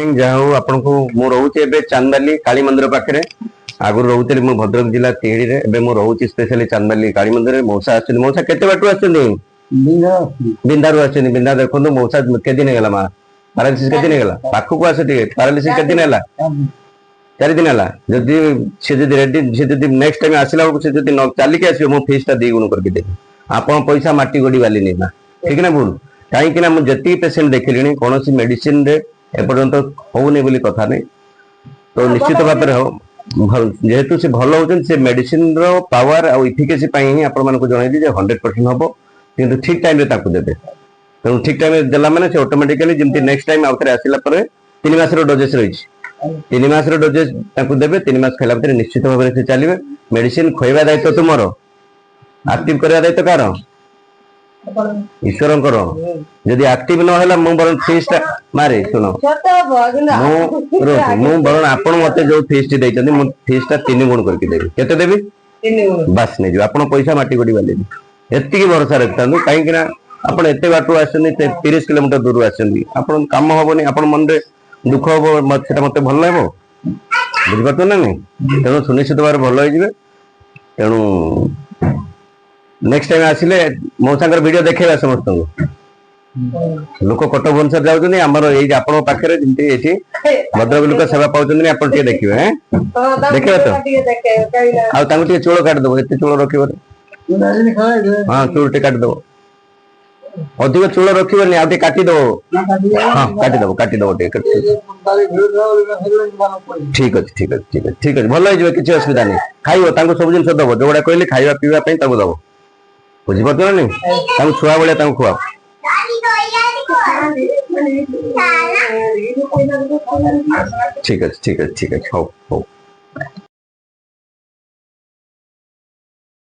morning जहाँ हूँ आपन को मु रोचे एबे चांदबाली काली मंदिर पाखरे आगु रोचे मु भद्रक जिला तिहिड़ी रे एबे मु रोचे स्पेशली चांदबाली काली मंदिर रे मौसा आछन मौसा केते बाटू आछन बिंदारू आछन बिंदा देखंतु मौसा के दिन गेला मा पैरालिसिस के दिन गेला पाखु को आसे टिके पैरालिसिस के दिन गेला 4 दिन गेला जदी से जदी रेडी से जदी नेक्स्ट टाइम आसिला से जदी न चाली के आसीबो मो फीस ता 2 गुण करके देबी आपन पैसा माटी गोडी वाली नै ना ठीक ना भूल कहीं कि ना मु जति पेशेंट देखिलिनी कोनोसी मेडिसिन रे एपर्यंत होउनी बोली कथा नहीं तो निश्चित भाव में जेहेतु से भल होचन से मेडिसिन रो पावर आ इफिकेसी पई ही आपण मानको जणाई दी जे 100% हबो किंतु ठीक टाइम रे ताकू देबे तो ठीक टाइम रे देला माने से ऑटोमेटिकली जिमती नेक्स्ट टाइम आउथरे आसिला परे 3 मास रो डोजेस रहिछि 3 मास रो डोजेस ताकू देबे 3 मास खैला परे निश्चित भाव से चलिबे मेडिसिन खोइबा दायित्व तुमरो एक्टिव करबा दायित्व कार ईश्वर जदि एक्टिव न होला मु बरन फीसटा मारे सुनो मु बरन आपण मते जो फीसटी दैचंदी मु फीसटा 3 गुण करके देबी केते देबी 3 गुण बस नै जो आपण पैसा माटी गोडी वाले एत्ती की भरोसा रखतांदु काहे कि ना आपण एते बाटू आछनी 30 किलोमीटर दूर आछनी आपण काम होबनी आपण मन रे दुख होबो मते मते भल लागबो बुझि पतो ना नै तेनो सुनिश्चित बार भल होई जिवे तेनु नेक्स्ट टाइम आसिले मो सांगर वीडियो देखेबा समस्त को लोक कटक भुवनेश्वर जाउछनी हमर एई आपन पाखरे जिंती एठी भद्रक लोक सेवा पाउछनी आपन टिके देखिबे हैं देखिबे तो आ तांगु टिके चोळ काट दबो एते चोळ रखिबो हां चोळ टिके काट दबो अधिक चोळ रखिबो नै आ टिके काटी दबो हां काटी दबो टिके ठीक अछि ठीक अछि ठीक अछि ठीक अछि भलो होई किछ असुविधा नै खाइबो तांगु सब जिंस दबो जोडा कहले खाइबा पीबा पई तांगु दबो बुझी पतो ना तांगु छुआ बळे तांगु खुआ ठीक है हो हो